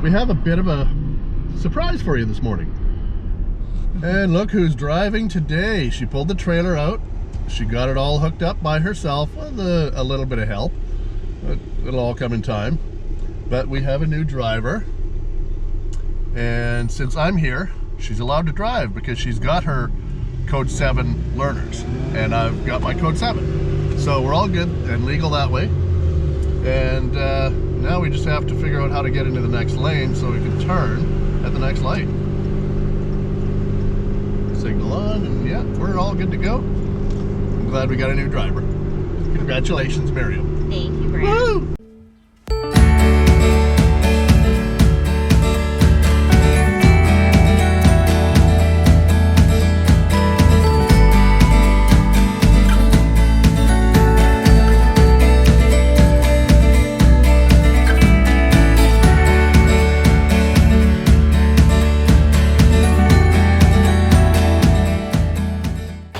we have a bit of a surprise for you this morning. And look who's driving today. She pulled the trailer out. She got it all hooked up by herself with a little bit of help. It'll all come in time. But we have a new driver. And since I'm here, she's allowed to drive because she's got her Code 7 learners. And I've got my Code 7. So we're all good and legal that way. And now we just have to figure out how to get into the next lane so we can turn at the next light. Signal on, and yeah, we're all good to go. I'm glad we got a new driver. Congratulations, Miriam. Thank you, Brad. Woo!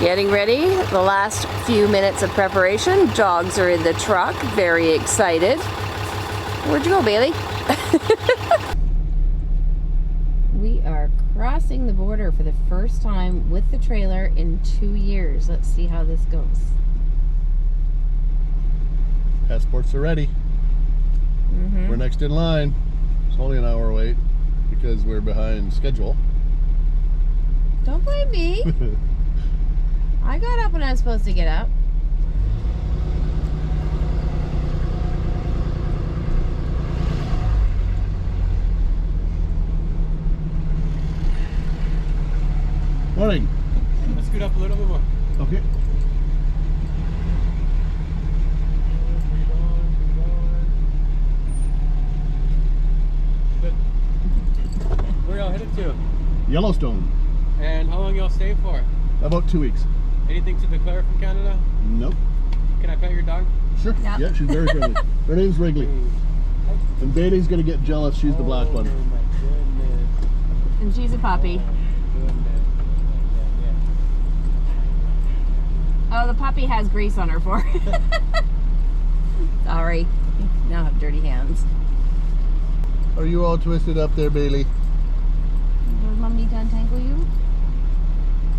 Getting ready, the last few minutes of preparation. Dogs are in the truck, very excited. Where'd you go, Bailey? We are crossing the border for the first time with the trailer in 2 years. Let's see how this goes. Passports are ready. We're next in line. It's only an hour wait because we're behind schedule. Don't blame me. I got up when I was supposed to get up. Morning. Let's scoot up a little bit more. Okay. Good. Where y'all headed to? Yellowstone. And how long y'all stay for? About 2 weeks. Anything to declare from Canada? Nope. Can I pet your dog? Sure. Yep. Yeah, she's very friendly. Her name's Wrigley. And Bailey's gonna get jealous. She's the black one. Oh my goodness. And she's a puppy. Oh, the puppy has grease on her forehead. Sorry. Now I have dirty hands. Are you all twisted up there, Bailey? Does Mom need to untangle you?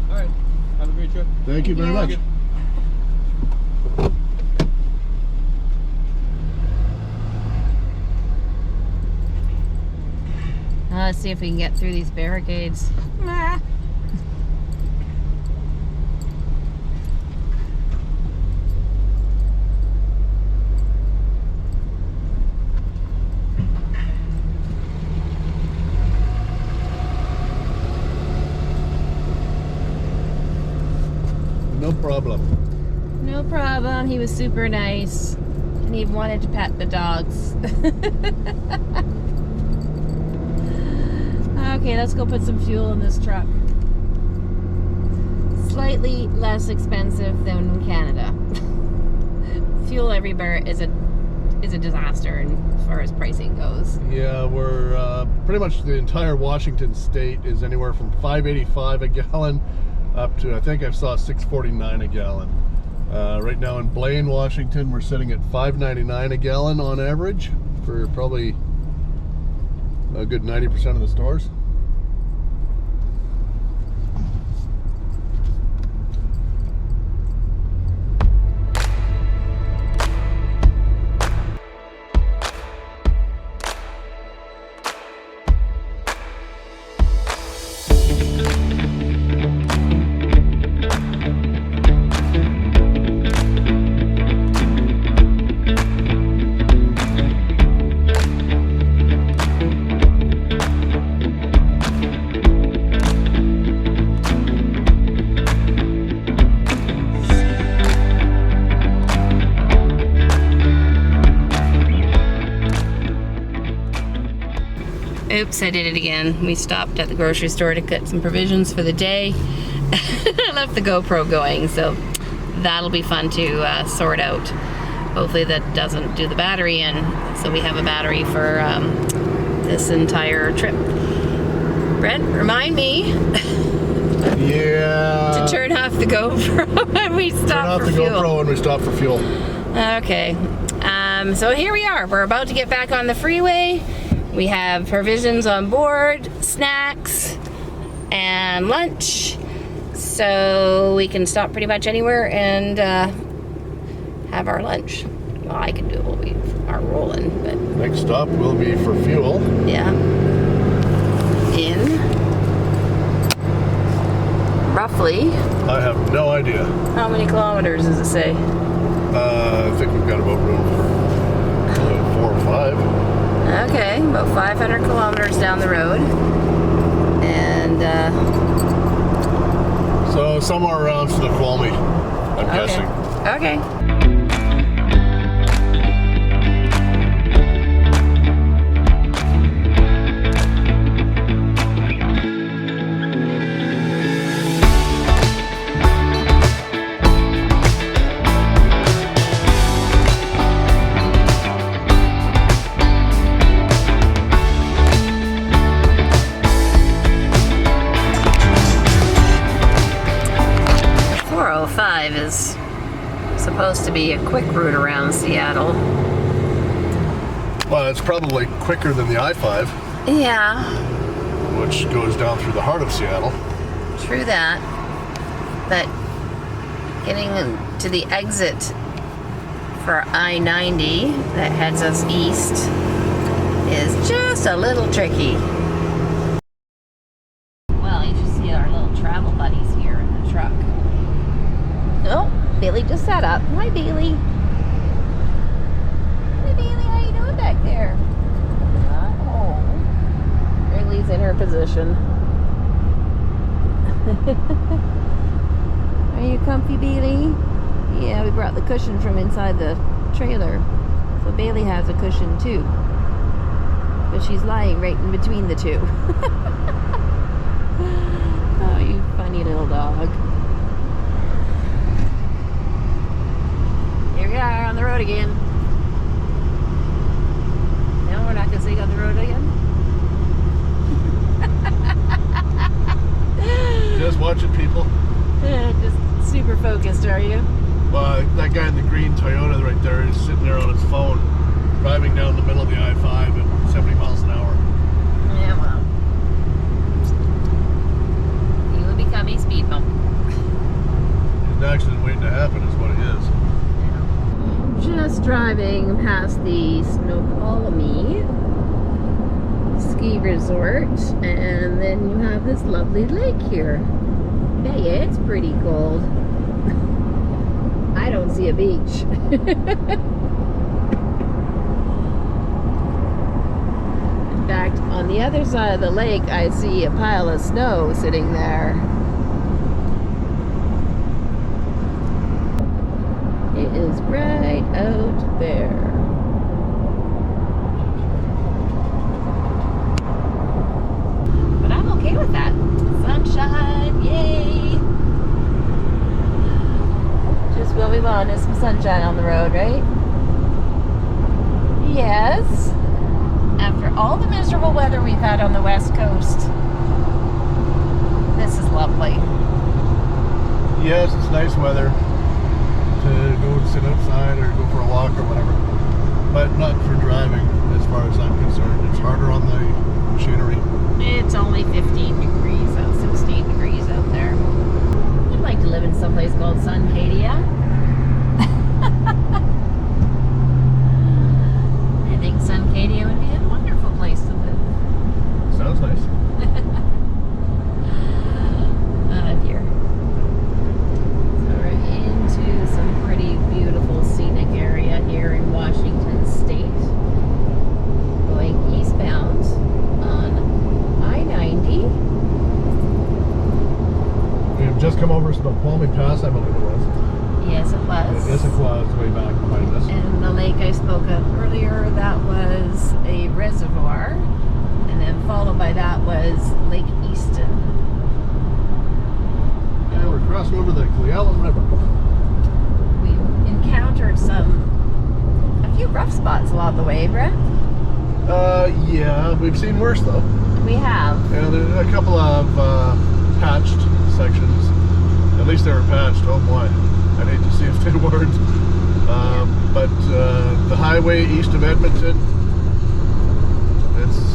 Alright. Have a great trip. Thank you very much. Let's see if we can get through these barricades. Ah. No problem. No problem. He was super nice. And he wanted to pet the dogs. Okay, let's go put some fuel in this truck. Slightly less expensive than Canada. Fuel everywhere is a disaster as far as pricing goes. Yeah, we're pretty much the entire Washington state is anywhere from $5.85 a gallon up to, I think I saw $6.49 a gallon. Right now in Blaine, Washington, we're sitting at $5.99 a gallon on average for probably a good 90% of the stores. Oops, I did it again. We stopped at the grocery store to get some provisions for the day. I left the GoPro going, so that'll be fun to sort out. Hopefully that doesn't do the battery in, so we have a battery for this entire trip. Brett, remind me Yeah. to turn off the GoPro when we stop for fuel. Turn off the GoPro when we stop for fuel. Okay, so here we are. We're about to get back on the freeway. We have provisions on board, snacks, and lunch. So we can stop pretty much anywhere and have our lunch. Well, I can do it while we are rolling, but Next stop will be for fuel. yeah. In roughly, I have no idea. how many kilometers does it say? I think we've got about room for 4 or 5. Okay, about 500 kilometers down the road. And So somewhere around Snoqualmie, I'm guessing. Okay. Is supposed to be a quick route around Seattle. Well, it's probably quicker than the I-5, Yeah, which goes down through the heart of Seattle. true that. But getting to the exit for I-90 that heads us east is just a little tricky. Well, you should see our little travel buddies here in the truck. Oh, Bailey just sat up. Hi, Bailey. Hey, Bailey, how you doing back there? Oh, Bailey's in her position. Are you comfy, Bailey? Yeah, we brought the cushion from inside the trailer. So Bailey has a cushion too. But she's lying right in between the two. Oh, you funny little dog. Here we are on the road again. No, we're not going to say on the road again. Just watching people. Just super focused, are you? Well, that guy in the green Toyota right there is sitting there on his phone, driving down the middle of the I-5 at 70 miles an hour. Yeah, well. He will become a speed bump. An accident waiting to happen is what it is. Just driving past the Snoqualmie ski resort, and then you have this lovely lake here. Hey, it's pretty cold. I don't see a beach. In fact, on the other side of the lake, I see a pile of snow sitting there. It is right out there. But I'm okay with that. Sunshine, yay! Just what we want is some sunshine on the road, right? Yes. After all the miserable weather we've had on the West Coast, this is lovely. Yes, it's nice weather to go and sit outside or go for a walk or whatever, but not for driving as far as I'm concerned. It's harder on the machinery. It's only 15 degrees, 16 degrees out there. I'd like to live in someplace called Suncadia. I think Suncadia would be a wonderful place to live. Sounds nice. Oh dear. So we're into some pretty beautiful scenic area here in Washington State. Going eastbound on I-90. We have just come over Snoqualmie Pass, I believe it was. Yes, it was. Yes, it was way back behind us. And the lake I spoke of earlier, that was a reservoir. And then followed by that was Lake Easton. And we're crossing over the Clealum River. We encountered a few rough spots along the way, Brett. Yeah, we've seen worse though. We have. Yeah, there's a couple of patched sections. At least they were patched. Oh boy, I'd hate to see if they weren't. But the highway east of Edmonton, it's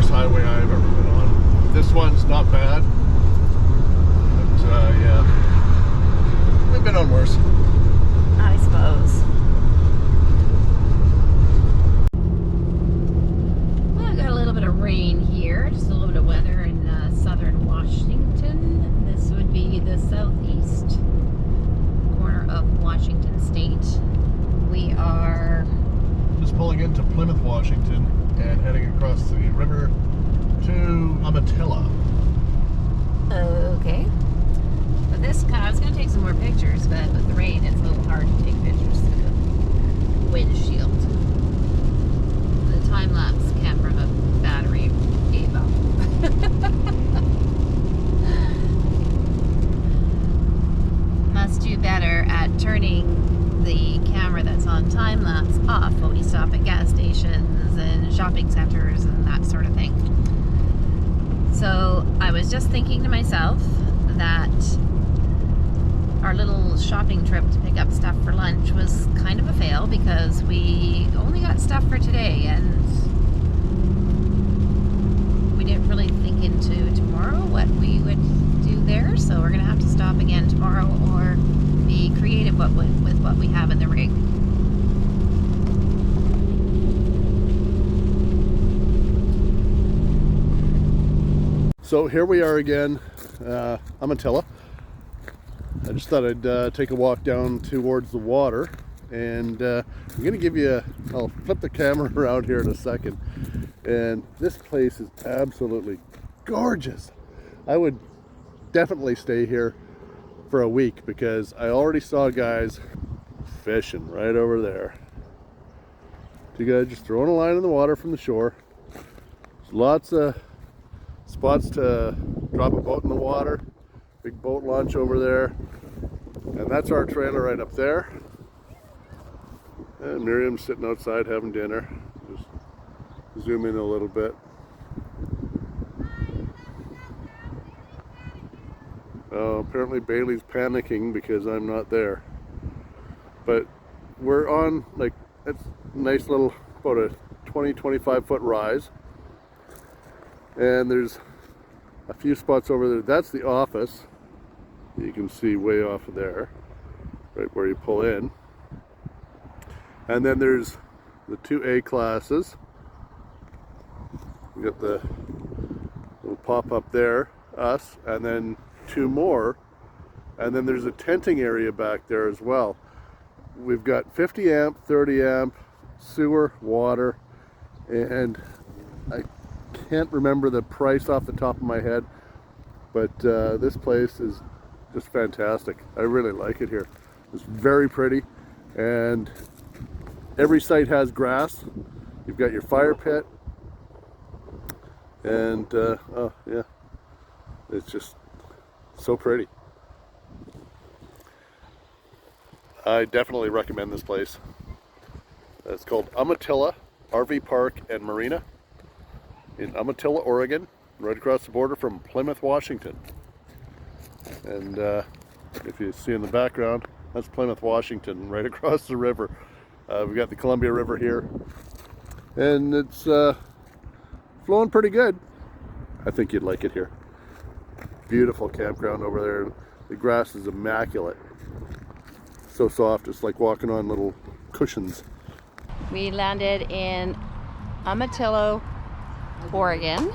worst highway I've ever been on. This one's not bad, but yeah, we've been on worse. I suppose. Well, I got a little bit of rain here, just a little bit of weather in southern Washington. This would be the southeast corner of Washington State. We are Just pulling into Plymouth, Washington, and heading across the river to Umatilla. okay. But this kind I was going to take some more pictures, but with the rain, it's a little hard to take pictures through the windshield. The time-lapse camera battery gave up. Must do better at turning the camera that's on time-lapse off when we stop at gas stations and shopping centers and that sort of thing. So I was just thinking to myself that our little shopping trip to pick up stuff for lunch was kind of a fail because we only got stuff for today and we didn't really think into tomorrow what we would do there, so we're gonna have to stop again tomorrow or be creative with what we have in the rig. So here we are again, Umatilla. I just thought I'd take a walk down towards the water, and I'm gonna give you I'll flip the camera around here in a second, and this place is absolutely gorgeous. I would definitely stay here for a week because I already saw guys fishing right over there. Two guys just throwing a line in the water from the shore. There's lots of spots to drop a boat in the water. Big boat launch over there. And that's our trailer right up there. And Miriam's sitting outside having dinner. Just zoom in a little bit. Apparently Bailey's panicking because I'm not there. But we're on, like, it's a nice little, about a 20-25 foot rise. And there's a few spots over there. That's the office. You can see way off of there, right where you pull in. And then there's the two A classes. We got the little pop up there, us, and then two more. And then there's a tenting area back there as well. We've got 50 amp, 30 amp, sewer, water, and I can't remember the price off the top of my head, but this place is just fantastic. I really like it here. It's very pretty, and every site has grass. You've got your fire pit, and oh yeah, it's just so pretty. I definitely recommend this place. It's called Umatilla RV Park and Marina in Umatilla, Oregon, right across the border from Plymouth, Washington. And if you see in the background, that's Plymouth, Washington, right across the river. We've got the Columbia River here, and it's flowing pretty good. I think you'd like it here. Beautiful campground over there. The grass is immaculate. So soft, it's like walking on little cushions. We landed in Umatilla, Oregon.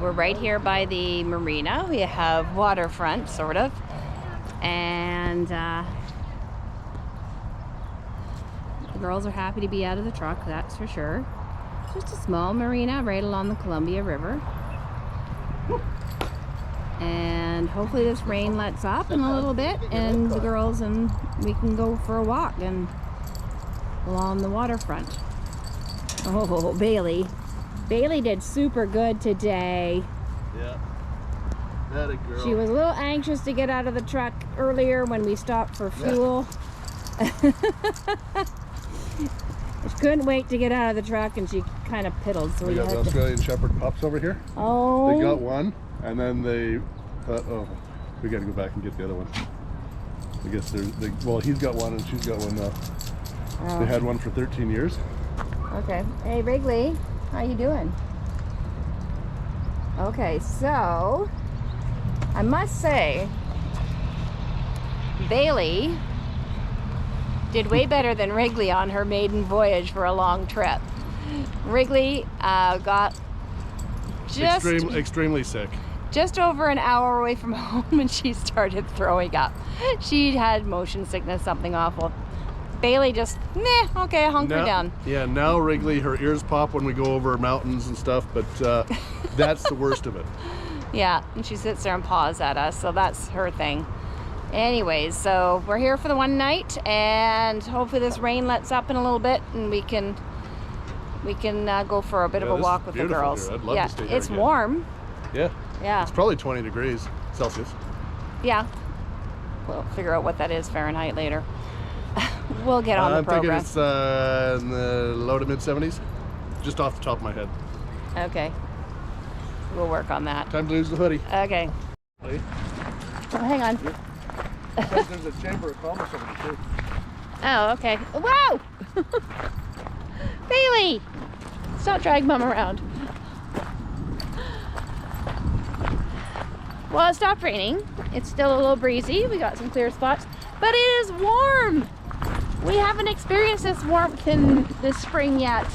We're right here by the marina. We have waterfront, sort of. And the girls are happy to be out of the truck, that's for sure. Just a small marina right along the Columbia River. And hopefully this rain lets up in a little bit and the girls and we can go for a walk and along the waterfront. Oh, Bailey did super good today. Yeah, that a girl. She was a little anxious to get out of the truck earlier when we stopped for fuel. Yeah. She couldn't wait to get out of the truck and she kind of piddled. So we got the Australian Shepherd pups over here. Oh. They got one, and then they oh, we got to go back and get the other one. I guess well, he's got one and she's got one now. Oh. They had one for 13 years. Okay. Hey, Wrigley, how you doing? Okay, so I must say, Bailey did way better than Wrigley on her maiden voyage for a long trip. Wrigley got just extremely sick. Just over an hour away from home and she started throwing up. She had motion sickness, something awful. Bailey just, meh, okay, hunker down. Yeah, now Wrigley, her ears pop when we go over mountains and stuff, but that's the worst of it. Yeah, and she sits there and paws at us, so that's her thing. Anyways, so we're here for the one night, and hopefully this rain lets up in a little bit, and we can go for a bit of a walk with the girls. Here. I'd love to stay here it's again. Warm. Yeah. Yeah. It's probably 20 degrees Celsius. Yeah. We'll figure out what that is Fahrenheit later. We'll get on the program. I'm thinking it's in the low to mid 70s, just off the top of my head. Okay. We'll work on that. Time to lose the hoodie. Okay. Hey. Oh, hang on. There's a chamber of commerce over there too. Oh, okay. Whoa! Bailey! Stop dragging Mom around. Well, it stopped raining. It's still a little breezy. We got some clear spots, but it is warm. We haven't experienced this warmth in this spring yet.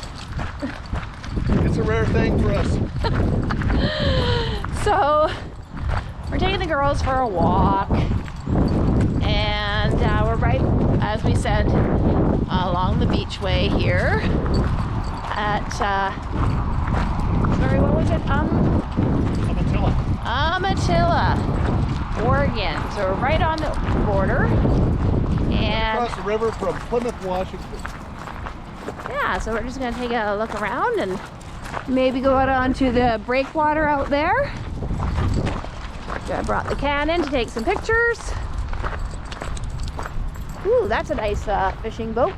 It's a rare thing for us. So, we're taking the girls for a walk, and we're right, as we said, along the beachway here at, sorry, what was it? Amatilla, Oregon. So we're right on the border, and across the river from Plymouth, Washington. yeah, so we're just gonna take a look around and maybe go out onto the breakwater out there. I brought the Canon to take some pictures. Ooh, that's a nice fishing boat.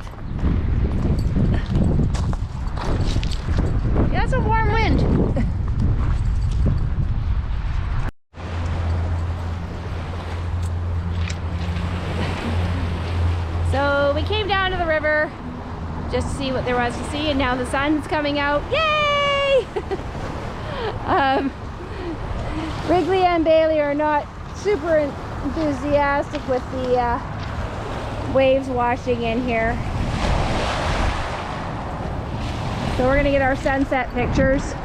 Yeah, it's a warm wind. So we came down to the river just to see what there was to see, and now the sun's coming out. Yay! Wrigley and Bailey are not super enthusiastic with the waves washing in here. So we're gonna get our sunset pictures.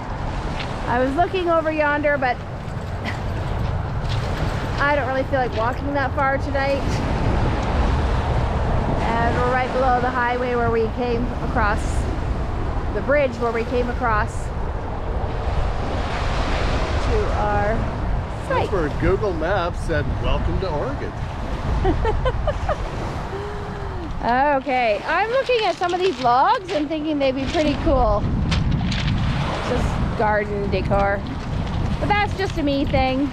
I was looking over yonder, but I don't really feel like walking that far tonight. And we're right below the highway where we came across, the bridge where we came across to our site. That's where Google Maps said, "Welcome to Oregon." Okay, I'm looking at some of these logs and thinking they'd be pretty cool. Just garden decor. But that's just a me thing.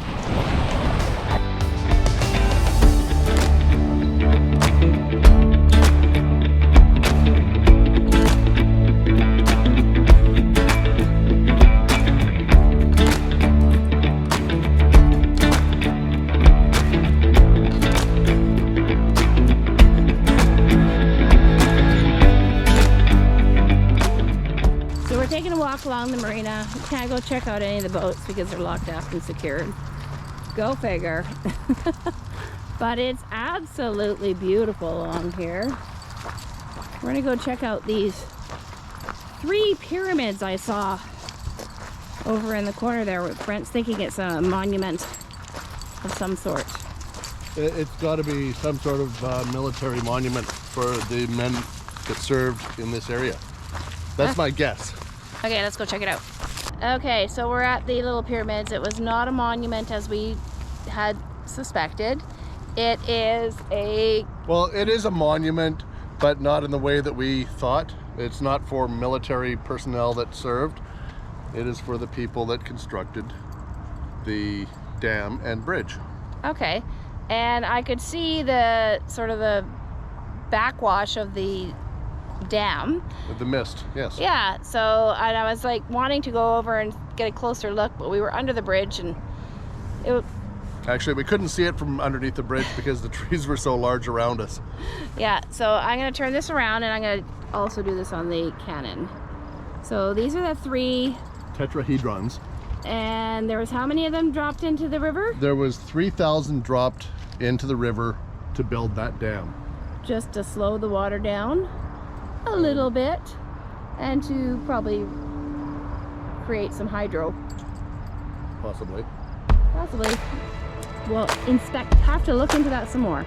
Along the marina. We can't go check out any of the boats because they're locked up and secured. Go figure. But it's absolutely beautiful along here. We're gonna go check out these 3 pyramids I saw over in the corner there. Brent's thinking it's a monument of some sort. It's got to be some sort of military monument for the men that served in this area. That's my guess. Okay, let's go check it out. Okay, so we're at the little pyramids. It was not a monument as we had suspected. It is a... Well, it is a monument, but not in the way that we thought. It's not for military personnel that served. It is for the people that constructed the dam and bridge. Okay, and I could see the sort of the backwash of the dam. The mist, yes. Yeah, so and I was like wanting to go over and get a closer look, but we were under the bridge and it... Actually, we couldn't see it from underneath the bridge because the trees were so large around us. Yeah, so I'm going to turn this around and I'm going to also do this on the Canon. So these are the 3 tetrahedrons. And there was how many of them dropped into the river? There was 3,000 dropped into the river to build that dam. Just to slow the water down a little bit and to probably create some hydro. Possibly. Possibly. Well, have to look into that some more.